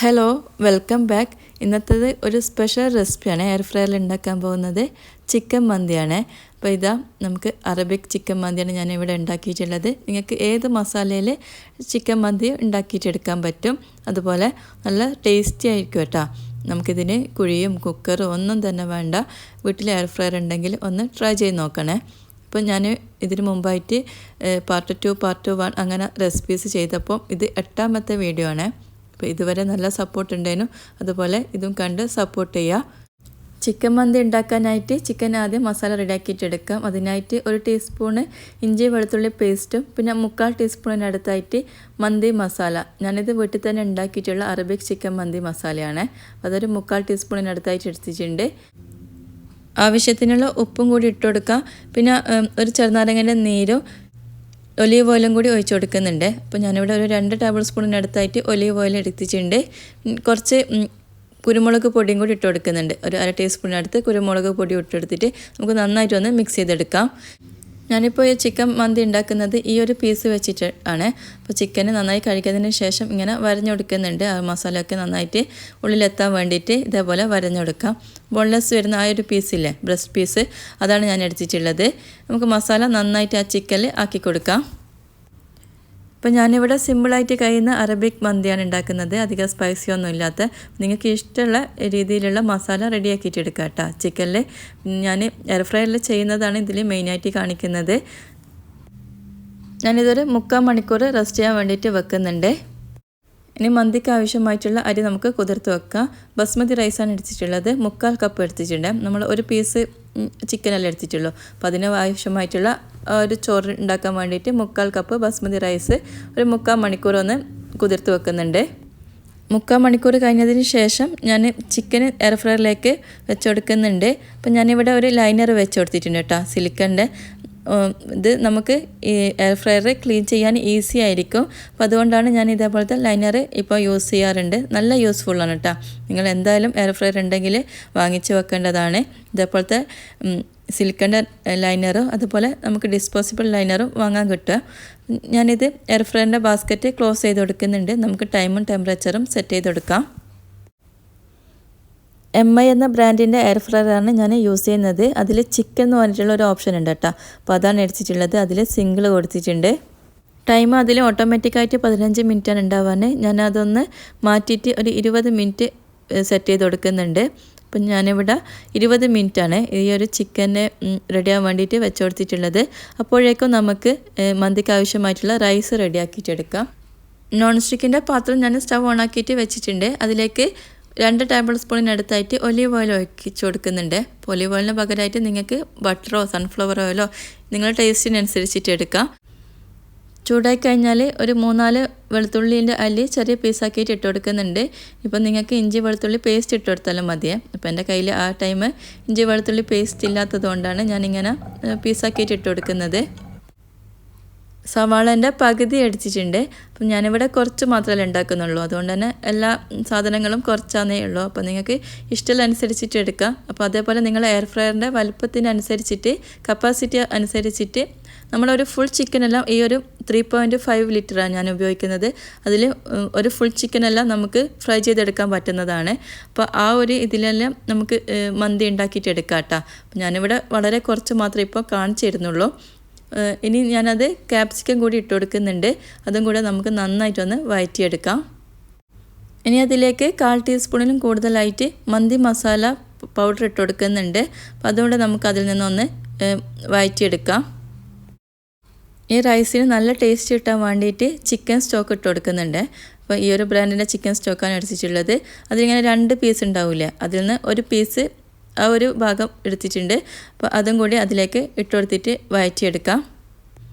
Hello welcome back. ഇന്നത്തേത് ഒരു special റെസിപ്പിയാണ്. Air ഫ്രയറിൽ ഉണ്ടാക്കാൻ പോകുന്നത് ചിക്കൻ മന്തിയാണ്. അപ്പോൾ ഇതാ നമുക്ക് അറബിക് ചിക്കൻ മന്തിയാണ് ഞാനിവിടെ ഉണ്ടാക്കിയിട്ടുള്ളത്. നിങ്ങൾക്ക് ഏത് മസാലയിൽ ചിക്കൻ മന്തി ഉണ്ടാക്കിയിട്ടെടുക്കാൻ പറ്റും. അതുപോലെ നല്ല ടേസ്റ്റി ആയിരിക്കും കേട്ടോ. നമുക്കിതിന് കുഴിയും കുക്കറും ഒന്നും തന്നെ വേണ്ട. വീട്ടിൽ എയർ ഫ്രയർ ഉണ്ടെങ്കിൽ ഒന്ന് ട്രൈ ചെയ്ത് നോക്കണേ. അപ്പോൾ ഞാൻ ഇതിന് മുമ്പായിട്ട് പാർട്ട് 2 പാർട്ട് 1 അങ്ങനെ റെസിപ്പീസ് ചെയ്തപ്പോൾ ഇത് 8ാമത്തെ വീഡിയോ ആണ്. അപ്പോൾ ഇതുവരെ നല്ല സപ്പോർട്ട് ഉണ്ടായിരുന്നു. അതുപോലെ ഇതും കണ്ട് സപ്പോർട്ട് ചെയ്യുക. ചിക്കൻ മന്തി ഉണ്ടാക്കാനായിട്ട് ചിക്കൻ ആദ്യം മസാല റെഡിയാക്കിയിട്ടെടുക്കാം. അതിനായിട്ട് 1 ടീസ്പൂണ് ഇഞ്ചി വെളുത്തുള്ളി പേസ്റ്റും പിന്നെ 3/4 ടീസ്പൂണിനടുത്തായിട്ട് മന്തി മസാല. ഞാനിത് വീട്ടിൽ തന്നെ ഉണ്ടാക്കിയിട്ടുള്ള അറബിക് ചിക്കൻ മന്തി മസാലയാണ്. അതൊരു 3/4 ടീസ്പൂണിനടുത്തായിട്ട് എടുത്തിട്ടുണ്ട്. ആവശ്യത്തിനുള്ള ഉപ്പും കൂടി ഇട്ട് കൊടുക്കാം. പിന്നെ ഒരു ചെറുനാരങ്ങൻ്റെ നീരും ഒലീവ് ഓയിലും കൂടി ഒഴിച്ച് കൊടുക്കുന്നുണ്ട്. അപ്പോൾ ഞാനിവിടെ ഒരു 2 ടേബിൾ സ്പൂണിനടുത്തായിട്ട് ഒലീവ് ഓയിൽ എടുത്തിട്ടുണ്ട്. കുറച്ച് കുരുമുളക് പൊടിയും കൂടി ഇട്ട് കൊടുക്കുന്നുണ്ട്. ഒരു 1/2 ടീസ്പൂണിനടുത്ത് കുരുമുളക് പൊടി ഇട്ടെടുത്തിട്ട് നമുക്ക് നന്നായിട്ടൊന്ന് മിക്സ് ചെയ്തെടുക്കാം. ഞാനിപ്പോൾ ഈ ചിക്കൻ മന്തി ഉണ്ടാക്കുന്നത് ഈ ഒരു പീസ് വെച്ചിട്ട് ആണ്. അപ്പോൾ ചിക്കന് നന്നായി കഴിക്കുന്നതിന് ശേഷം ഇങ്ങനെ വരഞ്ഞെടുക്കുന്നുണ്ട്. ആ മസാലയൊക്കെ നന്നായിട്ട് ഉള്ളിലെത്താൻ വേണ്ടിയിട്ട് ഇതേപോലെ വരഞ്ഞെടുക്കാം. ബോൺലെസ് വരുന്ന ആ ഒരു പീസില്ലേ, ബ്രസ്റ്റ് പീസ്, അതാണ് ഞാൻ എടുത്തിട്ടുള്ളത്. നമുക്ക് മസാല നന്നായിട്ട് ആ ചിക്കനിൽ ആക്കി കൊടുക്കാം. അപ്പോൾ ഞാനിവിടെ സിമ്പിളായിട്ട് കഴിയുന്ന അറബിക് മന്തിയാണ് ഉണ്ടാക്കുന്നത്. അധികം സ്പൈസി ഒന്നും ഇല്ലാത്ത. നിങ്ങൾക്ക് ഇഷ്ടമുള്ള രീതിയിലുള്ള മസാല റെഡിയാക്കിയിട്ട് എടുക്കുക കേട്ടോ. ചിക്കനിൽ ഞാൻ എയർ ഫ്രയറിൽ ചെയ്യുന്നതാണ് ഇതിൽ മെയിനായിട്ട് കാണിക്കുന്നത്. ഞാനിതൊരു 3/4 മണിക്കൂർ റെസ്റ്റ് ചെയ്യാൻ വേണ്ടിയിട്ട് വെക്കുന്നുണ്ട്. ഇനി മന്തിക്ക് ആവശ്യമായിട്ടുള്ള അരി നമുക്ക് കുതിർത്ത് വെക്കാം. ബസ്മതി റൈസാണ് എടുത്തിട്ടുള്ളത്. 3/4 കപ്പ് എടുത്തിട്ടുണ്ട്. നമ്മൾ ഒരു പീസ് ചിക്കനല്ലേ എടുത്തിട്ടുള്ളൂ. അപ്പോൾ അതിന് ആവശ്യമായിട്ടുള്ള ഒരു ചോറ് ഉണ്ടാക്കാൻ വേണ്ടിയിട്ട് 3/4 കപ്പ് ബസ്മതി റൈസ് ഒരു 3/4 മണിക്കൂർ ഒന്ന് കുതിർത്ത് വെക്കുന്നുണ്ട്. 3/4 മണിക്കൂർ കഴിഞ്ഞതിന് ശേഷം ഞാൻ ചിക്കൻ എയർ ഫ്രയറിലേക്ക് വെച്ച് കൊടുക്കുന്നുണ്ട്. അപ്പോൾ ഞാനിവിടെ ഒരു ലൈനർ വെച്ച് കൊടുത്തിട്ടുണ്ട് കേട്ടോ, സിലിക്കൻ്റെ. ഇത് നമുക്ക് ഈ എയർ ഫ്രയർ ക്ലീൻ ചെയ്യാൻ ഈസി ആയിരിക്കും. അപ്പോൾ അതുകൊണ്ടാണ് ഞാൻ ഇതേപോലത്തെ ലൈനർ ഇപ്പോൾ യൂസ് ചെയ്യാറുണ്ട്. നല്ല യൂസ്ഫുള്ളാണ് കേട്ടോ. നിങ്ങൾ എന്തായാലും എയർ ഫ്രയർ ഉണ്ടെങ്കിൽ വാങ്ങിച്ച് വെക്കേണ്ടതാണ്. ഇതേപോലത്തെ സിലിക്കൻ്റെ ലൈനറും അതുപോലെ നമുക്ക് ഡിസ്പോസിബിൾ ലൈനറും വാങ്ങാൻ കിട്ടുക. ഞാനിത് എയർ ഫ്രയറിൻ്റെ ബാസ്ക്കറ്റ് ക്ലോസ് ചെയ്ത് കൊടുക്കുന്നുണ്ട്. നമുക്ക് ടൈമും ടെമ്പറേച്ചറും സെറ്റ് ചെയ്ത് കൊടുക്കാം. MI എന്ന ബ്രാൻഡിൻ്റെ എയർ ഫ്രയറാണ് ഞാൻ യൂസ് ചെയ്യുന്നത്. അതിൽ ചിക്കൻ എന്ന് പറഞ്ഞിട്ടുള്ള ഒരു ഓപ്ഷൻ ഉണ്ട് കേട്ടോ. അപ്പോൾ അതാണ് എടുത്തിട്ടുള്ളത്. അതിൽ സിംഗിൾ കൊടുത്തിട്ടുണ്ട്. ടൈം അതിൽ ഓട്ടോമാറ്റിക്കായിട്ട് 15 മിനിറ്റാണ് ഉണ്ടാവാൻ. ഞാൻ അതൊന്ന് മാറ്റിയിട്ട് ഒരു 20 മിനിറ്റ് സെറ്റ് ചെയ്ത് കൊടുക്കുന്നുണ്ട്. അപ്പം ഞാനിവിടെ 20 മിനിറ്റാണ് ഈ ഒരു ചിക്കനെ റെഡിയാകാൻ വേണ്ടിയിട്ട് വെച്ച് കൊടുത്തിട്ടുള്ളത്. അപ്പോഴേക്കും നമുക്ക് മന്തിക്ക് ആവശ്യമായിട്ടുള്ള റൈസ് റെഡിയാക്കിയിട്ടെടുക്കാം. നോൺ സ്റ്റിക്കിൻ്റെ പാത്രം ഞാൻ സ്റ്റവ് ഓണാക്കിയിട്ട് വെച്ചിട്ടുണ്ട്. അതിലേക്ക് 2 ടേബിൾ സ്പൂണിനടുത്തായിട്ട് ഒലീവ് ഓയിൽ ഒഴിച്ച് കൊടുക്കുന്നുണ്ട്. അപ്പോൾ ഒലീവ് ഓയിലിന് പകരമായിട്ട് നിങ്ങൾക്ക് ബട്ടറോ സൺഫ്ലവർ ഓയിലോ നിങ്ങളുടെ ടേസ്റ്റിനനുസരിച്ചിട്ട് എടുക്കാം. ചൂടായി കഴിഞ്ഞാൽ ഒരു 3-4 വെളുത്തുള്ളിൻ്റെ അല്ലി ചെറിയ പീസാക്കിയിട്ട് ഇട്ട് കൊടുക്കുന്നുണ്ട്. ഇപ്പോൾ നിങ്ങൾക്ക് ഇഞ്ചി വെളുത്തുള്ളി പേസ്റ്റ് ഇട്ട് കൊടുത്താലും മതിയേ. അപ്പോൾ എൻ്റെ കയ്യിൽ ആ ടൈം ഇഞ്ചി വെളുത്തുള്ളി പേസ്റ്റ് ഇല്ലാത്തത് കൊണ്ടാണ് ഞാനിങ്ങനെ പീസാക്കിയിട്ട് ഇട്ട് കൊടുക്കുന്നത്. സവാളേൻ്റെ പകുതി എടുത്തിട്ടുണ്ട്. അപ്പം ഞാനിവിടെ കുറച്ച് മാത്രമേ ഉണ്ടാക്കുന്നുള്ളൂ. അതുകൊണ്ട് തന്നെ എല്ലാ സാധനങ്ങളും കുറച്ചാന്നേ ഉള്ളൂ. അപ്പോൾ നിങ്ങൾക്ക് ഇഷ്ടമനുസരിച്ചിട്ട് എടുക്കാം. അപ്പോൾ അതേപോലെ നിങ്ങൾ എയർ ഫ്രയറിൻ്റെ വലുപ്പത്തിനനുസരിച്ചിട്ട് കപ്പാസിറ്റി അനുസരിച്ചിട്ട് നമ്മളൊരു ഫുൾ ചിക്കനെല്ലാം ഈ ഒരു 3.5 ലിറ്ററാണ് ഞാൻ ഉപയോഗിക്കുന്നത്. അതിൽ ഒരു ഫുൾ ചിക്കനെല്ലാം നമുക്ക് ഫ്രൈ ചെയ്തെടുക്കാൻ പറ്റുന്നതാണ്. അപ്പോൾ ആ ഒരു ഇതിലെല്ലാം നമുക്ക് മന്തി ഉണ്ടാക്കിയിട്ട് എടുക്കാം കേട്ടോ. അപ്പോൾ ഞാനിവിടെ വളരെ കുറച്ച് മാത്രമേ ഇപ്പോൾ കാണിച്ചു തരുന്നുള്ളൂ. ഇനി ഞാനത് ക്യാപ്സിക്കം കൂടി ഇട്ട് കൊടുക്കുന്നുണ്ട്. അതും കൂടെ നമുക്ക് നന്നായിട്ടൊന്ന് വഴറ്റിയെടുക്കാം. ഇനി അതിലേക്ക് 1/4 ടീസ്പൂണിലും കൂടുതലായിട്ട് മന്തി മസാല പൗഡർ ഇട്ട് കൊടുക്കുന്നുണ്ട്. അപ്പോൾ അതുകൊണ്ട് നമുക്ക് അതിൽ നിന്നൊന്ന് വഴറ്റിയെടുക്കാം. ഈ റൈസിന് നല്ല ടേസ്റ്റ് കിട്ടാൻ വേണ്ടിയിട്ട് ചിക്കൻ സ്റ്റോക്ക് ഇട്ട് കൊടുക്കുന്നുണ്ട്. അപ്പോൾ ഈ ഒരു ബ്രാൻഡിൻ്റെ ചിക്കൻ സ്റ്റോക്കാണ് എടുത്തിട്ടുള്ളത്. അതിലിങ്ങനെ 2 പീസ് ഉണ്ടാവില്ല, അതിൽ നിന്ന് ഒരു പീസ് ആ ഒരു ഭാഗം എടുത്തിട്ടുണ്ട്. അപ്പോൾ അതും കൂടി അതിലേക്ക് ഇട്ട് കൊടുത്തിട്ട് വഴറ്റിയെടുക്കാം.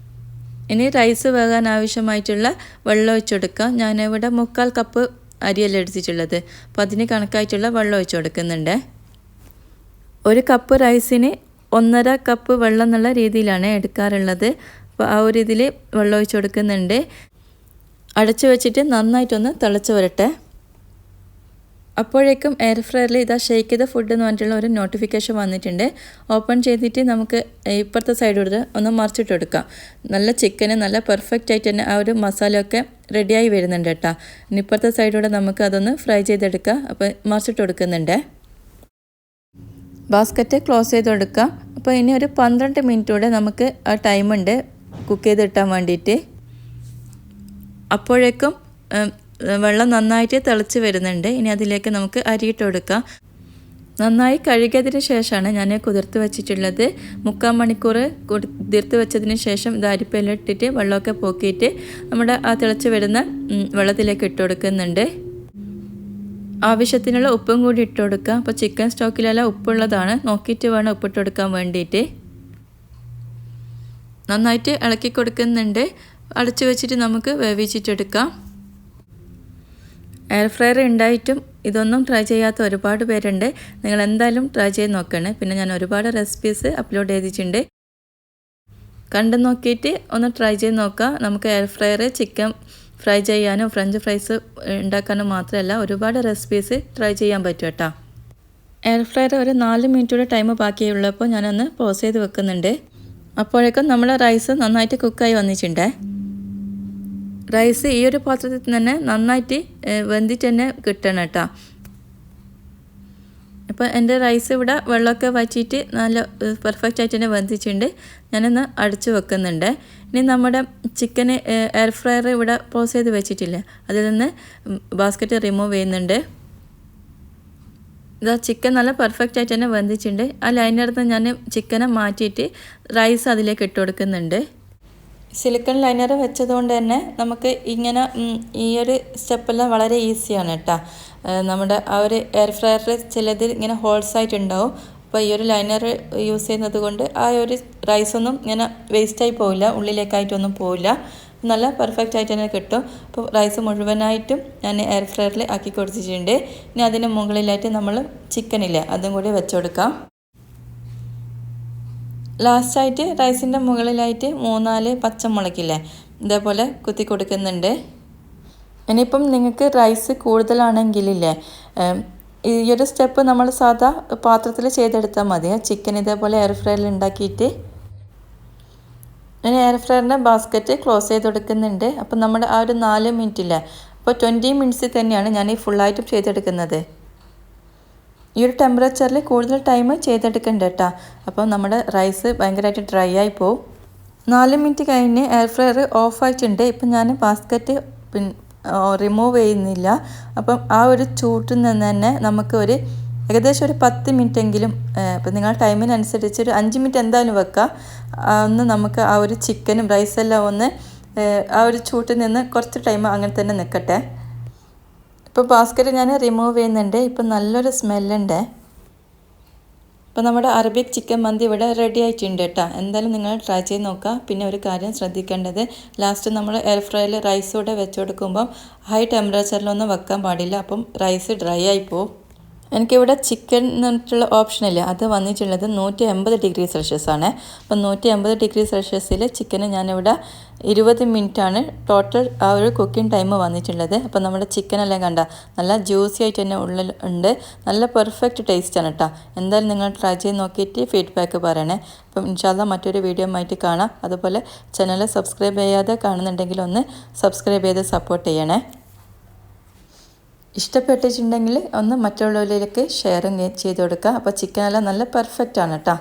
ഇനി റൈസ് വേകാൻ ആവശ്യമായിട്ടുള്ള വെള്ളം ഒഴിച്ച് കൊടുക്കാം. ഞാനിവിടെ 3/4 കപ്പ് അരിയല്ല എടുത്തിട്ടുള്ളത്. അപ്പോൾ അതിന് കണക്കായിട്ടുള്ള വെള്ളം ഒഴിച്ച് കൊടുക്കുന്നുണ്ട്. 1 കപ്പ് റൈസിന് 1.5 കപ്പ് വെള്ളം എന്നുള്ള രീതിയിലാണ് എടുക്കാറുള്ളത്. അപ്പോൾ ആ ഒരു ഇതിൽ വെള്ളം ഒഴിച്ച് കൊടുക്കുന്നുണ്ട്. അടച്ചു വെച്ചിട്ട് നന്നായിട്ടൊന്ന് തിളച്ച് വരട്ടെ. അപ്പോഴേക്കും എയർ ഫ്രയറിൽ ഇതാ ഷേക്ക് ചെയ്ത ഫുഡ് എന്ന് പറഞ്ഞിട്ടുള്ള ഒരു നോട്ടിഫിക്കേഷൻ വന്നിട്ടുണ്ട്. ഓപ്പൺ ചെയ്തിട്ട് നമുക്ക് ഇപ്പുറത്തെ സൈഡിലൂടെ ഒന്ന് മറിച്ചിട്ട് കൊടുക്കാം. നല്ല ചിക്കന് നല്ല പെർഫെക്റ്റ് ആയിട്ട് തന്നെ ആ ഒരു മസാലയൊക്കെ റെഡിയായി വരുന്നുണ്ട് കേട്ടോ. ഇനി ഇപ്പുറത്തെ സൈഡിലൂടെ നമുക്ക് അതൊന്ന് ഫ്രൈ ചെയ്തെടുക്കാം. അപ്പോൾ മറിച്ചിട്ട് കൊടുക്കുന്നുണ്ട്. ബാസ്ക്കറ്റ് ക്ലോസ് ചെയ്ത് കൊടുക്കാം. അപ്പോൾ ഇനി ഒരു 12 മിനിറ്റൂടെ നമുക്ക് ആ ടൈമുണ്ട് കുക്ക് ചെയ്തിട്ടാൻ വേണ്ടിയിട്ട്. അപ്പോഴേക്കും വെള്ളം നന്നായിട്ട് തിളച്ച് വരുന്നുണ്ട്. ഇനി അതിലേക്ക് നമുക്ക് അരിയിട്ട് കൊടുക്കാം. നന്നായി കഴുകിയതിന് ശേഷമാണ് ഞാൻ കുതിർത്ത് വെച്ചിട്ടുള്ളത്. 3/4 മണിക്കൂർ കുതിർത്ത് വെച്ചതിന് ശേഷം ഇത് അരിപ്പയിലിട്ടിട്ട് വെള്ളമൊക്കെ പോക്കിയിട്ട് നമ്മുടെ ആ തിളച്ച് വരുന്ന വെള്ളത്തിലേക്ക് ഇട്ട് കൊടുക്കുന്നുണ്ട്. ആവശ്യത്തിനുള്ള ഉപ്പും കൂടി ഇട്ട് കൊടുക്കാം. അപ്പോൾ ചിക്കൻ സ്റ്റോക്കിലെല്ലാം ഉപ്പുള്ളതാണ്, നോക്കിയിട്ട് വേണം ഉപ്പിട്ട് കൊടുക്കാൻ വേണ്ടിയിട്ട്. നന്നായിട്ട് ഇളക്കി കൊടുക്കുന്നുണ്ട്. അടച്ചു വെച്ചിട്ട് നമുക്ക് വേവിച്ചിട്ടെടുക്കാം. എയർ ഫ്രയർ ഉണ്ടായിട്ടും ഇതൊന്നും ട്രൈ ചെയ്യാത്ത ഒരുപാട് പേരുണ്ട്. നിങ്ങൾ എന്തായാലും ട്രൈ ചെയ്ത് നോക്കണേ. പിന്നെ ഞാൻ ഒരുപാട് റെസിപ്പീസ് അപ്ലോഡ് ചെയ്തിട്ടുണ്ട്. കണ്ടു നോക്കിയിട്ട് ഒന്ന് ട്രൈ ചെയ്ത് നോക്കാം. നമുക്ക് എയർ ഫ്രയർ ചിക്കൻ ഫ്രൈ ചെയ്യാനും ഫ്രഞ്ച് ഫ്രൈസ് ഉണ്ടാക്കാനും മാത്രമല്ല ഒരുപാട് റെസിപ്പീസ് ട്രൈ ചെയ്യാൻ പറ്റും കേട്ടോ. എയർ ഫ്രയർ ഒരു 4 മിനിറ്റൂടെ ടൈം ബാക്കിയുള്ളപ്പോൾ ഞാനൊന്ന് പോസ് ചെയ്ത് വെക്കുന്നുണ്ട്. അപ്പോഴേക്കും നമ്മുടെ റൈസ് നന്നായിട്ട് കുക്കായി വന്നിട്ടുണ്ട്. റൈസ് ഈ ഒരു പാത്രത്തിൽ തന്നെ നന്നായിട്ട് വെന്തിട്ട് തന്നെ കിട്ടണം കേട്ടോ. അപ്പോൾ എൻ്റെ റൈസ് ഇവിടെ വെള്ളമൊക്കെ വറ്റിയിട്ട് നല്ല പെർഫെക്റ്റ് ആയിട്ട് തന്നെ വെന്തിട്ടുണ്ട്. ഞാനൊന്ന് അടച്ചു വെക്കുന്നുണ്ട്. ഇനി നമ്മുടെ ചിക്കന് എയർ ഫ്രയർ ഇവിടെ പോസ് ചെയ്ത് വെച്ചിട്ടില്ല, അതിൽ നിന്ന് ബാസ്ക്കറ്റ് റിമൂവ് ചെയ്യുന്നുണ്ട്. ഇതാ ചിക്കൻ നല്ല പെർഫെക്റ്റ് ആയിട്ട് തന്നെ വെന്തിട്ടുണ്ട്. ആ ലൈനറിൽ നിന്ന് ഞാൻ ചിക്കനെ മാറ്റിയിട്ട് റൈസ് അതിലേക്ക് ഇട്ട് കൊടുക്കുന്നുണ്ട്. സിലിക്കൺ ലൈനർ വെച്ചതുകൊണ്ട് തന്നെ നമുക്ക് ഇങ്ങനെ ഈ ഒരു സ്റ്റെപ്പെല്ലാം വളരെ ഈസിയാണ് കേട്ടോ. നമ്മുടെ ആ ഒരു എയർ ഫ്രയറിൽ ചിലതിൽ ഇങ്ങനെ ഹോൾസ് ആയിട്ടുണ്ടാവും. അപ്പോൾ ഈ ഒരു ലൈനർ യൂസ് ചെയ്യുന്നത് കൊണ്ട് ആ ഒരു റൈസൊന്നും ഇങ്ങനെ വേസ്റ്റായി പോവില്ല, ഉള്ളിലേക്കായിട്ടൊന്നും പോവില്ല, നല്ല പെർഫെക്റ്റ് ആയിട്ട് തന്നെ കിട്ടും. അപ്പോൾ റൈസ് മുഴുവനായിട്ടും ഞാൻ എയർ ഫ്രയറിൽ ആക്കി കൊടുത്തിട്ടുണ്ട്. ഇനി അതിന് മുകളിലായിട്ട് നമ്മൾ ചിക്കനില്ലേ അതും കൂടി വെച്ച് കൊടുക്കാം. ലാസ്റ്റായിട്ട് റൈസിൻ്റെ മുകളിലായിട്ട് 3-4 പച്ചമുളകില്ലേ ഇതേപോലെ കുത്തി കൊടുക്കുന്നുണ്ട്. ഇനിയിപ്പം നിങ്ങൾക്ക് റൈസ് കൂടുതലാണെങ്കിലില്ലേ ഈ ഒരു സ്റ്റെപ്പ് നമ്മൾ സാധാ പാത്രത്തിൽ ചെയ്തെടുത്താൽ മതി. ചിക്കൻ ഇതേപോലെ എയർ ഫ്രയറിൽ ഉണ്ടാക്കിയിട്ട് ഞാൻ എയർ ഫ്രയറിൻ്റെ ബാസ്ക്കറ്റ് ക്ലോസ് ചെയ്ത് കൊടുക്കുന്നുണ്ട്. അപ്പം നമ്മുടെ ആ ഒരു 4 മിനിറ്റില്ലേ, അപ്പോൾ 20 മിനിറ്റ്സിൽ തന്നെയാണ് ഞാൻ ഈ ഫുള്ളായിട്ടും ചെയ്തെടുക്കുന്നത്. ഈ ഒരു ടെമ്പറേച്ചറിൽ കൂടുതൽ ടൈം ചെയ്തെടുക്കണ്ട കേട്ടോ. അപ്പോൾ നമ്മുടെ റൈസ് ഭയങ്കരമായിട്ട് ഡ്രൈ ആയി പോവും. 4 മിനിറ്റ് കഴിഞ്ഞ് എയർ ഫ്രയർ ഓഫ് ആയിട്ടുണ്ട്. ഇപ്പം ഞാൻ ബാസ്ക്കറ്റ് റിമൂവ് ചെയ്യുന്നില്ല. അപ്പം ആ ഒരു ചൂട്ടിൽ നിന്ന് തന്നെ നമുക്ക് ഏകദേശം ഒരു 10 മിനിറ്റെങ്കിലും, ഇപ്പം നിങ്ങളുടെ ടൈമിനനുസരിച്ച് ഒരു 5 മിനിറ്റ് എന്തായാലും വെക്കാം. ഒന്ന് നമുക്ക് ആ ഒരു ചിക്കനും റൈസെല്ലാം ഒന്ന് ആ ഒരു ചൂട്ടിൽ നിന്ന് കുറച്ച് ടൈം അങ്ങനെ തന്നെ നിൽക്കട്ടെ. ഇപ്പോൾ ബാസ്ക്കറ്റ് ഞാൻ റിമൂവ് ചെയ്യുന്നുണ്ട്. ഇപ്പം നല്ലൊരു സ്മെല്ലുണ്ട്. അപ്പോൾ നമ്മുടെ അറബിക് ചിക്കൻ മന്തി ഇവിടെ റെഡി ആയിട്ടുണ്ട് കേട്ടോ. എന്തായാലും നിങ്ങൾ ട്രൈ ചെയ്ത് നോക്കുക. പിന്നെ ഒരു കാര്യം ശ്രദ്ധിക്കേണ്ടത്, ലാസ്റ്റ് നമ്മൾ എയർ ഫ്രയറിൽ റൈസ് കൂടെ വെച്ച് കൊടുക്കുമ്പം ഹൈ ടെമ്പറേച്ചറിലൊന്നും വെക്കാൻ പാടില്ല. അപ്പം റൈസ് ഡ്രൈ ആയി പോവും. എനിക്കിവിടെ ചിക്കൻ എന്ന് പറഞ്ഞിട്ടുള്ള ഓപ്ഷനില്ല, അത് വന്നിട്ടുള്ളത് 180 ഡിഗ്രി സെൽഷ്യസ് ആണ്. അപ്പം 180 ഡിഗ്രി സെൽഷ്യസിൽ ചിക്കന് ഞാനിവിടെ 20 മിനിറ്റാണ് ടോട്ടൽ ആ ഒരു കുക്കിംഗ് ടൈം വന്നിട്ടുള്ളത്. അപ്പം നമ്മുടെ ചിക്കനെല്ലാം കണ്ട നല്ല ജ്യൂസി ആയിട്ട് തന്നെ ഉള്ളിൽ ഉണ്ട്. നല്ല പെർഫെക്റ്റ് ടേസ്റ്റാണ് കേട്ടോ. എന്തായാലും നിങ്ങൾ ട്രൈ ചെയ്ത് നോക്കിയിട്ട് ഫീഡ്ബാക്ക് പറയണേ. അപ്പം ഇൻഷാല്ലാ മറ്റൊരു വീഡിയോ ആയിട്ട് കാണാം. അതുപോലെ ചാനൽ സബ്സ്ക്രൈബ് ചെയ്യാതെ കാണുന്നുണ്ടെങ്കിൽ ഒന്ന് സബ്സ്ക്രൈബ് ചെയ്ത് സപ്പോർട്ട് ചെയ്യണേ. ഇഷ്ടപ്പെട്ടിട്ടുണ്ടെങ്കിൽ ഒന്ന് മറ്റുള്ളവരിലേക്ക് ഷെയറും ചെയ്ത് കൊടുക്കുക. അപ്പോൾ ചിക്കനെല്ലാം നല്ല പെർഫെക്റ്റ് ആണ് കേട്ടോ.